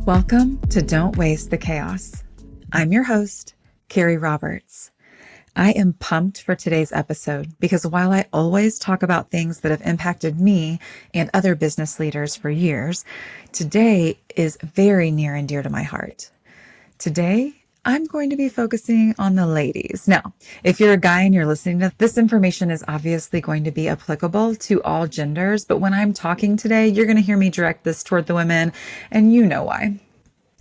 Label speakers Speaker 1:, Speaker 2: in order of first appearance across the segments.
Speaker 1: Welcome to Don't Waste the Chaos. I'm your host, Kerri Roberts. I am pumped for today's episode because while I always talk about things that have impacted me and other business leaders for years, today is very near and dear to my heart. Today, I'm going to be focusing on the ladies. Now, if you're a guy and you're listening to this information is obviously going to be applicable to all genders, but when I'm talking today, you're going to hear me direct this toward the women, and you know why.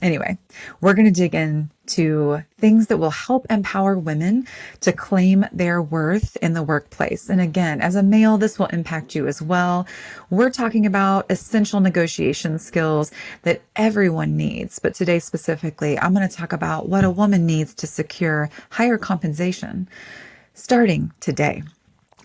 Speaker 1: Anyway, we're going to dig into things that will help empower women to claim their worth in the workplace. And again, as a male, this will impact you as well. We're talking about essential negotiation skills that everyone needs. But today specifically, I'm going to talk about what a woman needs to secure higher compensation starting today.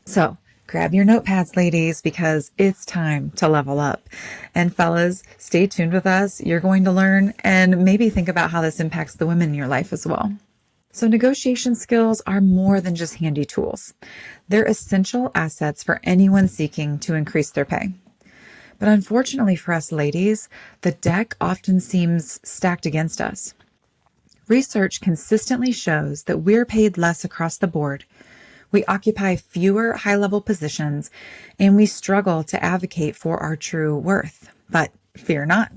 Speaker 1: So grab your notepads, ladies, because it's time to level up. And fellas, stay tuned with us. You're going to learn and maybe think about how this impacts the women in your life as well. So negotiation skills are more than just handy tools. They're essential assets for anyone seeking to increase their pay. But unfortunately for us ladies, the deck often seems stacked against us. Research consistently shows that we're paid less across the board. We occupy fewer high-level positions, and we struggle to advocate for our true worth. But fear not.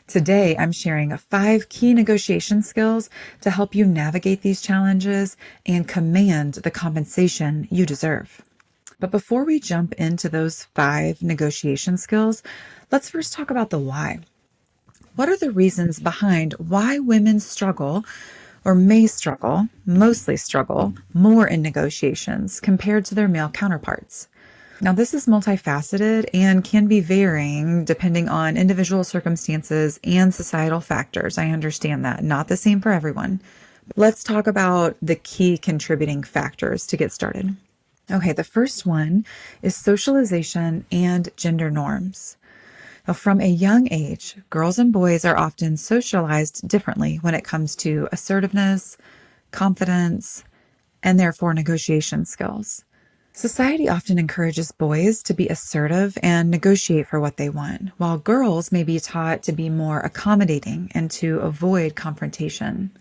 Speaker 1: Today, I'm sharing 5 key negotiation skills to help you navigate these challenges and command the compensation you deserve. But before we jump into those 5 negotiation skills, let's first talk about the why. What are the reasons behind why women struggle or mostly struggle more in negotiations compared to their male counterparts? Now, this is multifaceted and can be varying depending on individual circumstances and societal factors. I understand that. Not the same for everyone. Let's talk about the key contributing factors to get started. Okay, the first one is socialization and gender norms. Now, from a young age, girls and boys are often socialized differently when it comes to assertiveness, confidence, and therefore negotiation skills. Society often encourages boys to be assertive and negotiate for what they want, while girls may be taught to be more accommodating and to avoid confrontation.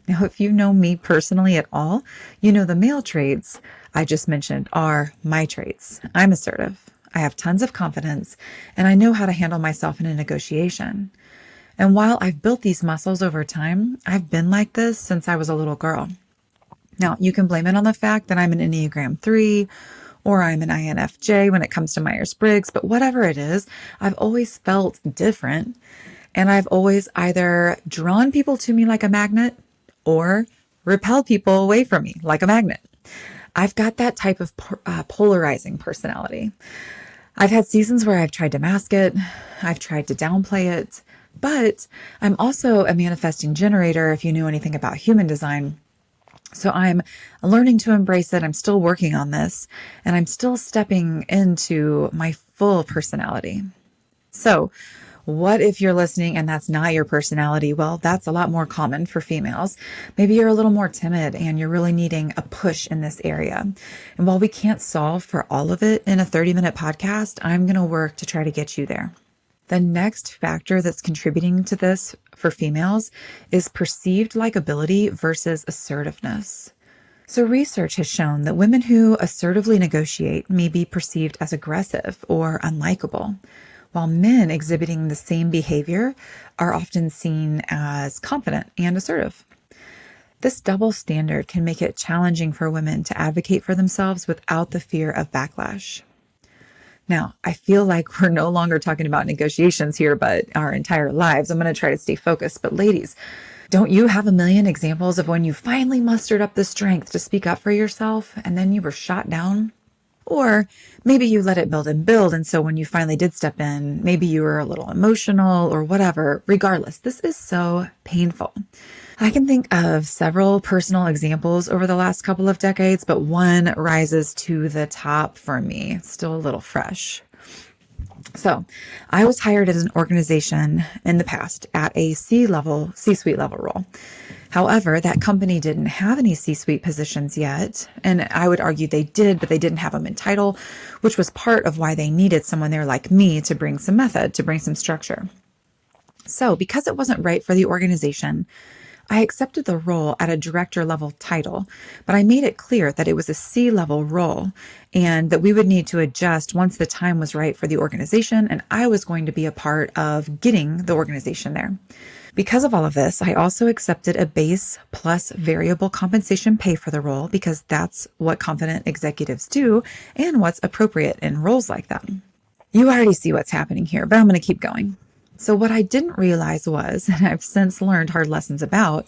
Speaker 1: Now, if you know me personally at all, you know the male traits I just mentioned are my traits. I'm assertive. I have tons of confidence, and I know how to handle myself in a negotiation. And while I've built these muscles over time, I've been like this since I was a little girl. Now, you can blame it on the fact that I'm an Enneagram 3 or I'm an INFJ when it comes to Myers-Briggs, but whatever it is, I've always felt different, and I've always either drawn people to me like a magnet or repelled people away from me like a magnet. I've got that type of polarizing personality. I've had seasons where I've tried to mask it, I've tried to downplay it, but I'm also a manifesting generator if you knew anything about human design. So I'm learning to embrace it. I'm still working on this, and I'm still stepping into my full personality. So what if you're listening and that's not your personality? Well, that's a lot more common for females. Maybe you're a little more timid and you're really needing a push in this area. And while we can't solve for all of it in a 30-minute podcast, I'm going to work to try to get you there. The next factor that's contributing to this for females is perceived likability versus assertiveness. So research has shown that women who assertively negotiate may be perceived as aggressive or unlikable, while men exhibiting the same behavior are often seen as confident and assertive. This double standard can make it challenging for women to advocate for themselves without the fear of backlash. Now, I feel like we're no longer talking about negotiations here, but our entire lives. I'm going to try to stay focused. But ladies, don't you have a million examples of when you finally mustered up the strength to speak up for yourself and then you were shot down? Or maybe you let it build and build, and so when you finally did step in, maybe you were a little emotional or whatever. Regardless, this is so painful. I can think of several personal examples over the last couple of decades, but one rises to the top for me. It's still a little fresh. So I was hired at an organization in the past at a C-suite level role. However, that company didn't have any C-suite positions yet. And I would argue they did, but they didn't have them in title, which was part of why they needed someone there like me to bring some method, to bring some structure. So, because it wasn't right for the organization, I accepted the role at a director level title, but I made it clear that it was a C-level role and that we would need to adjust once the time was right for the organization, and I was going to be a part of getting the organization there. Because of all of this, I also accepted a base plus variable compensation pay for the role because that's what confident executives do and what's appropriate in roles like that. You already see what's happening here, but I'm going to keep going. So what I didn't realize was, and I've since learned hard lessons about,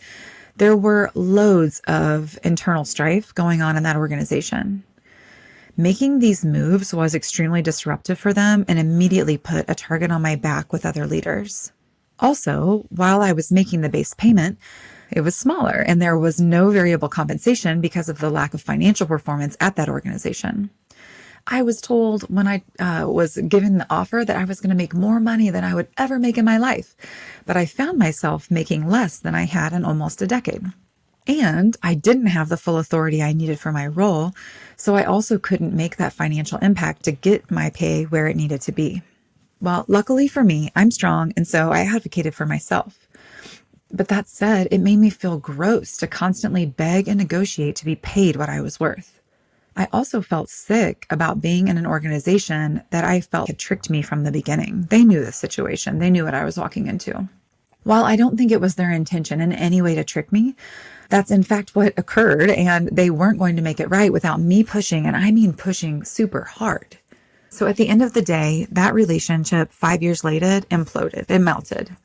Speaker 1: there were loads of internal strife going on in that organization. Making these moves was extremely disruptive for them and immediately put a target on my back with other leaders. Also, while I was making the base payment, it was smaller and there was no variable compensation because of the lack of financial performance at that organization. I was told when I was given the offer that I was going to make more money than I would ever make in my life, but I found myself making less than I had in almost a decade. And I didn't have the full authority I needed for my role, so I also couldn't make that financial impact to get my pay where it needed to be. Well, luckily for me, I'm strong, and so I advocated for myself. But that said, it made me feel gross to constantly beg and negotiate to be paid what I was worth. I also felt sick about being in an organization that I felt had tricked me from the beginning. They knew the situation. They knew what I was walking into. While I don't think it was their intention in any way to trick me, that's in fact what occurred, and they weren't going to make it right without me pushing, and I mean pushing super hard. So at the end of the day, that relationship 5 years later imploded. It melted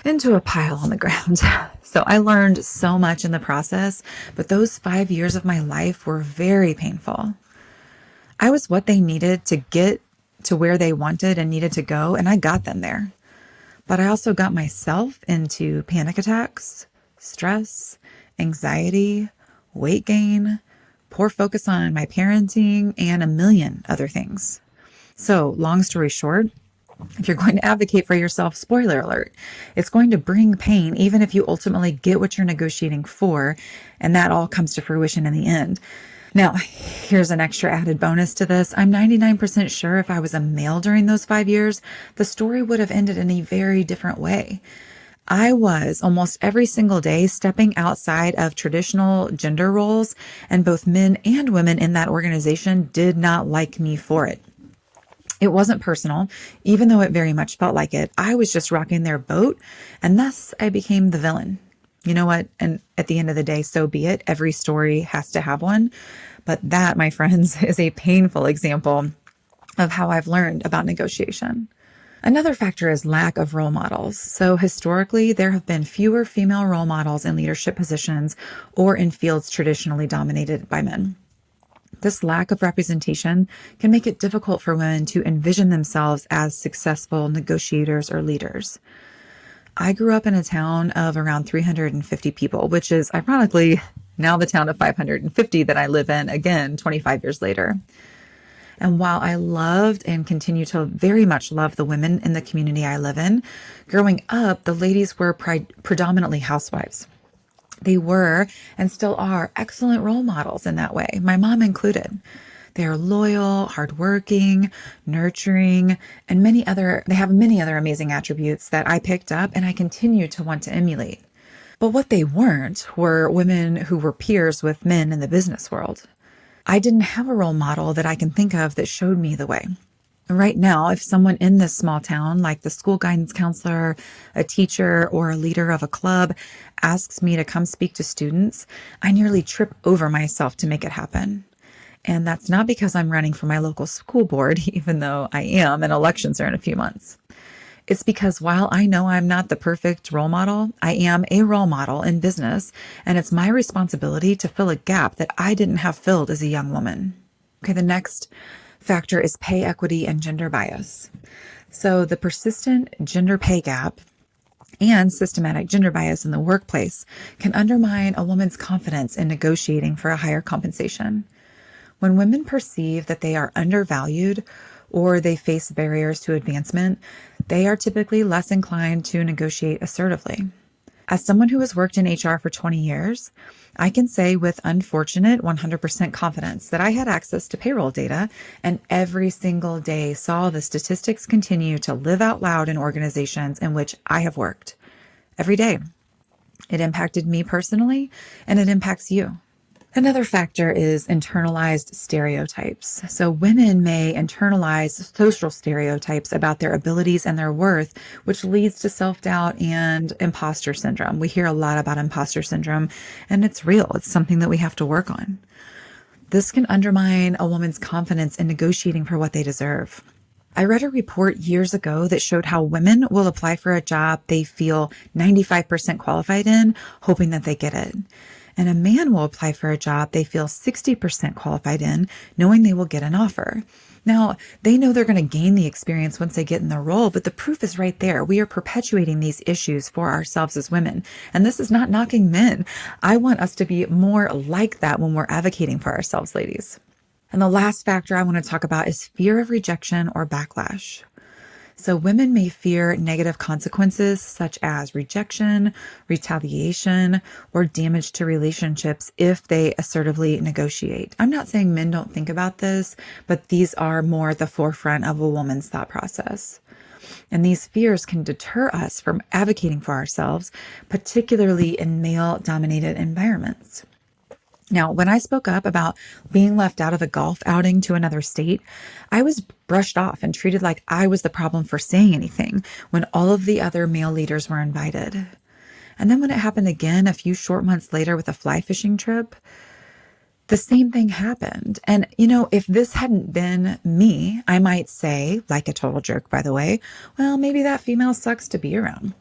Speaker 1: into a pile on the ground. So I learned so much in the process, but those 5 years of my life were very painful. I was what they needed to get to where they wanted and needed to go, and I got them there. But I also got myself into panic attacks, stress, anxiety, weight gain, poor focus on my parenting, and a million other things. So long story short, if you're going to advocate for yourself, spoiler alert, it's going to bring pain even if you ultimately get what you're negotiating for, and that all comes to fruition in the end. Now, here's an extra added bonus to this. I'm 99% sure if I was a male during those 5 years, the story would have ended in a very different way. I was almost every single day stepping outside of traditional gender roles, and both men and women in that organization did not like me for it. It wasn't personal, even though it very much felt like it. I was just rocking their boat, and thus I became the villain. You know what? And at the end of the day, so be it. Every story has to have one. But that, my friends, is a painful example of how I've learned about negotiation. Another factor is lack of role models. So historically, there have been fewer female role models in leadership positions or in fields traditionally dominated by men. This lack of representation can make it difficult for women to envision themselves as successful negotiators or leaders. I grew up in a town of around 350 people, which is ironically now the town of 550 that I live in, again, 25 years later. And while I loved and continue to very much love the women in the community I live in, growing up, the ladies were predominantly housewives. They were and still are excellent role models in that way, my mom included. They are loyal, hardworking, nurturing, and they have many other amazing attributes that I picked up and I continue to want to emulate. But what they weren't were women who were peers with men in the business world. I didn't have a role model that I can think of that showed me the way. Right now, if someone in this small town, like the school guidance counselor, a teacher, or a leader of a club, asks me to come speak to students, I nearly trip over myself to make it happen. And that's not because I'm running for my local school board, even though I am, and elections are in a few months. It's because while I know I'm not the perfect role model, I am a role model in business, and it's my responsibility to fill a gap that I didn't have filled as a young woman. Okay, the next factor is pay equity and gender bias. So the persistent gender pay gap and systematic gender bias in the workplace can undermine a woman's confidence in negotiating for a higher compensation. When women perceive that they are undervalued or they face barriers to advancement, they are typically less inclined to negotiate assertively. As someone who has worked in HR for 20 years, I can say with unfortunate 100% confidence that I had access to payroll data and every single day saw the statistics continue to live out loud in organizations in which I have worked. Every day. It impacted me personally, and it impacts you. Another factor is internalized stereotypes. So women may internalize social stereotypes about their abilities and their worth, which leads to self-doubt and imposter syndrome. We hear a lot about imposter syndrome, and it's real. It's something that we have to work on. This can undermine a woman's confidence in negotiating for what they deserve. I read a report years ago that showed how women will apply for a job they feel 95% qualified in, hoping that they get it. And a man will apply for a job they feel 60% qualified in, knowing they will get an offer. Now, they know they're going to gain the experience once they get in the role, but the proof is right there. We are perpetuating these issues for ourselves as women. And this is not knocking men. I want us to be more like that when we're advocating for ourselves, ladies. And the last factor I want to talk about is fear of rejection or backlash. So women may fear negative consequences such as rejection, retaliation, or damage to relationships if they assertively negotiate. I'm not saying men don't think about this, but these are more at the forefront of a woman's thought process. And these fears can deter us from advocating for ourselves, particularly in male-dominated environments. Now, when I spoke up about being left out of a golf outing to another state, I was brushed off and treated like I was the problem for saying anything when all of the other male leaders were invited. And then when it happened again a few short months later with a fly fishing trip, the same thing happened. And, if this hadn't been me, I might say, like a total jerk, by the way, well, maybe that female sucks to be around.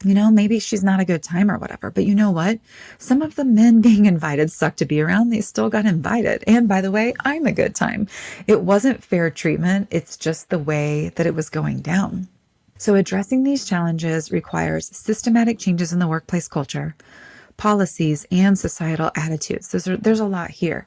Speaker 1: Maybe she's not a good time or whatever. But you know what? Some of the men being invited suck to be around. They still got invited. And by the way, I'm a good time. It wasn't fair treatment. It's just the way that it was going down. So addressing these challenges requires systematic changes in the workplace culture, policies, and societal attitudes. There's a lot here.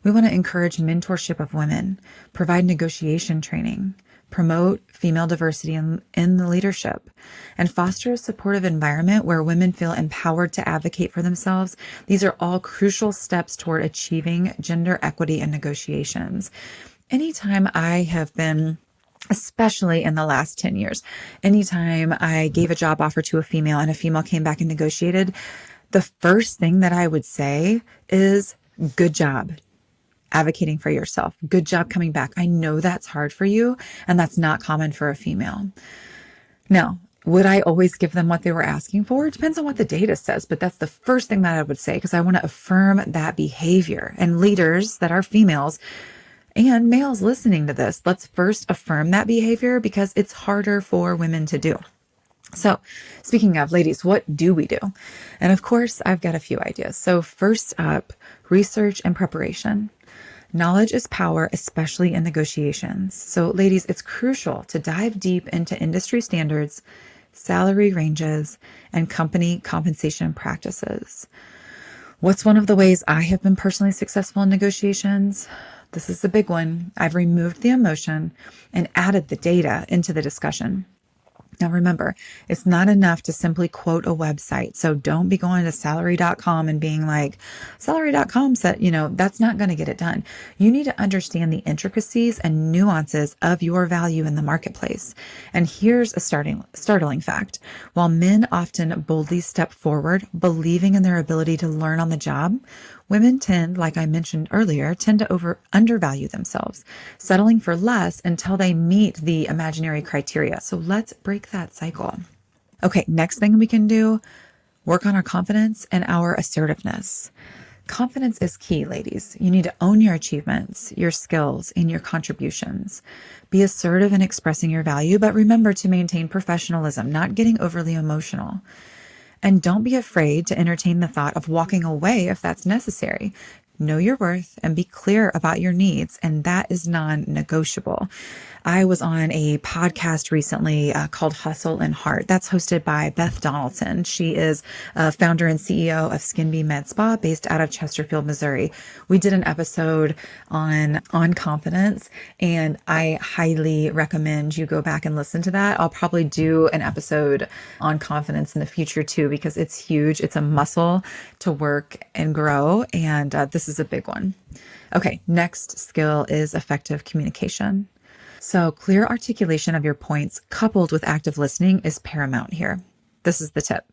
Speaker 1: We want to encourage mentorship of women, provide negotiation training, promote female diversity in the leadership, and foster a supportive environment where women feel empowered to advocate for themselves. These are all crucial steps toward achieving gender equity in negotiations. Anytime I have been, especially in the last 10 years, anytime I gave a job offer to a female and a female came back and negotiated, the first thing that I would say is, good job advocating for yourself. Good job coming back. I know that's hard for you, and that's not common for a female. Now, would I always give them what they were asking for? It depends on what the data says, but that's the first thing that I would say, because I want to affirm that behavior. And leaders that are females and males listening to this, let's first affirm that behavior because it's harder for women to do. So speaking of, ladies, what do we do? And of course, I've got a few ideas. So first up, research and preparation. Knowledge is power, especially in negotiations. So ladies, it's crucial to dive deep into industry standards, salary ranges, and company compensation practices. What's one of the ways I have been personally successful in negotiations? This is the big one. I've removed the emotion and added the data into the discussion. Now remember, it's not enough to simply quote a website. So don't be going to salary.com and being like, salary.com said, that's not going to get it done. You need to understand the intricacies and nuances of your value in the marketplace. And here's a startling fact. While men often boldly step forward, believing in their ability to learn on the job, women tend, like I mentioned earlier, to undervalue themselves, settling for less until they meet the imaginary criteria. So let's break that cycle. Okay, next thing we can do, work on our confidence and our assertiveness. Confidence is key, ladies. You need to own your achievements, your skills, and your contributions. Be assertive in expressing your value, but remember to maintain professionalism, not getting overly emotional. And don't be afraid to entertain the thought of walking away if that's necessary. know your worth, and be clear about your needs. And that is non-negotiable. I was on a podcast recently called Hustle and Heart. That's hosted by Beth Donaldson. She is a founder and CEO of Skin Bee Med Spa based out of Chesterfield, Missouri. We did an episode on confidence, and I highly recommend you go back and listen to that. I'll probably do an episode on confidence in the future too, because it's huge. It's a muscle to work and grow, and this is a big one. Okay, next skill is effective communication. So clear articulation of your points coupled with active listening is paramount here. This is the tip.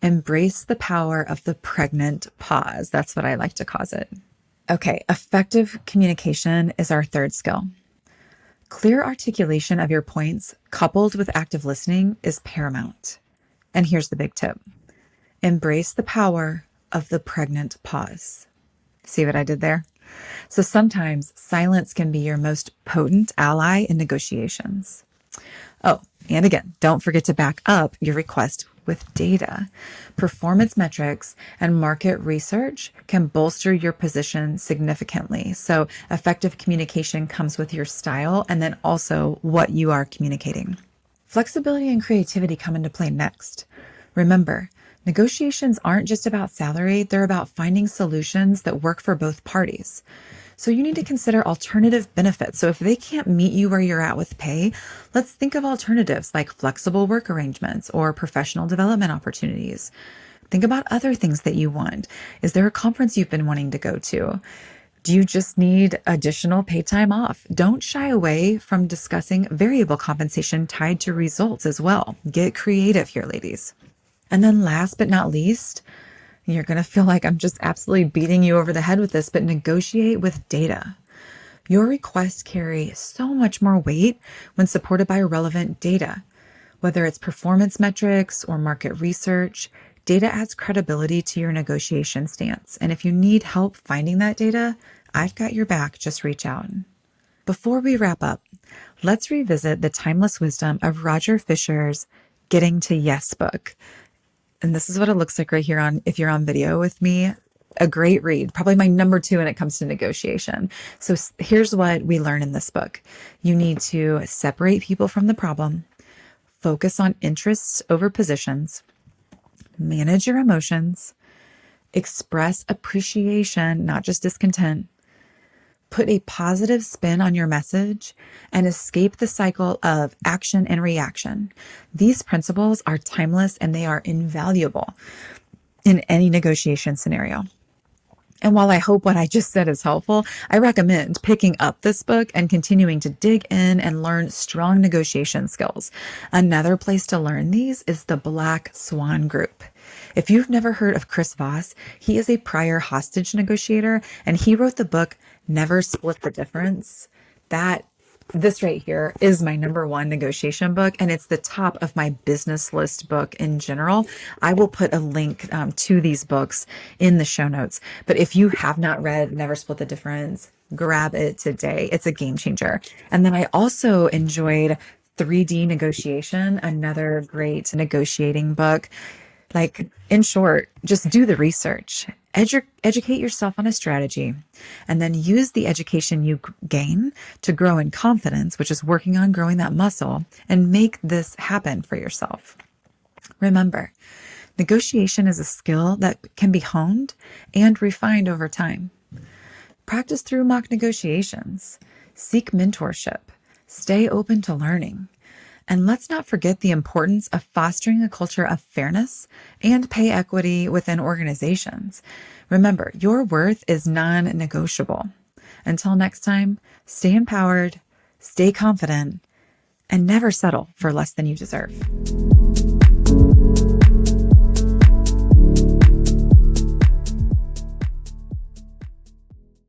Speaker 1: Embrace the power of the pregnant pause. That's what I like to call it. Okay, effective communication is our third skill. Clear articulation of your points coupled with active listening is paramount. And here's the big tip. Embrace the power of the pregnant pause. See what I did there? So sometimes silence can be your most potent ally in negotiations. Oh, and again, don't forget to back up your request with data. Performance metrics and market research can bolster your position significantly. So effective communication comes with your style and then also what you are communicating. Flexibility and creativity come into play next. Remember, negotiations aren't just about salary, they're about finding solutions that work for both parties. So you need to consider alternative benefits. So if they can't meet you where you're at with pay, let's think of alternatives like flexible work arrangements or professional development opportunities. Think about other things that you want. Is there a conference you've been wanting to go to? Do you just need additional paid time off? Don't shy away from discussing variable compensation tied to results as well. Get creative here, ladies. And then last but not least, you're going to feel like I'm just absolutely beating you over the head with this, but negotiate with data. Your requests carry so much more weight when supported by relevant data. Whether it's performance metrics or market research, data adds credibility to your negotiation stance. And if you need help finding that data, I've got your back. Just reach out. Before we wrap up, let's revisit the timeless wisdom of Roger Fisher's Getting to Yes book. And this is what it looks like right here if you're on video with me. A great read, probably my number 2 when it comes to negotiation. So here's what we learn in this book. You need to separate people from the problem, focus on interests over positions, manage your emotions, express appreciation, not just discontent, put a positive spin on your message, and escape the cycle of action and reaction. These principles are timeless and they are invaluable in any negotiation scenario. And while I hope what I just said is helpful, I recommend picking up this book and continuing to dig in and learn strong negotiation skills. Another place to learn these is the Black Swan Group. If you've never heard of Chris Voss, he is a prior hostage negotiator, and he wrote the book Never Split the Difference. This right here is my number 1 negotiation book, and it's the top of my business list book in general. I will put a link to these books in the show notes. But if you have not read Never Split the Difference, grab it today. It's a game changer. And then I also enjoyed 3D Negotiation, another great negotiating book. Like, in short, just do the research, educate yourself on a strategy, and then use the education you gain to grow in confidence, which is working on growing that muscle, and make this happen for yourself. Remember, negotiation is a skill that can be honed and refined over time. Practice through mock negotiations, seek mentorship, stay open to learning. And let's not forget the importance of fostering a culture of fairness and pay equity within organizations. Remember, your worth is non-negotiable. Until next time, stay empowered, stay confident, and never settle for less than you deserve.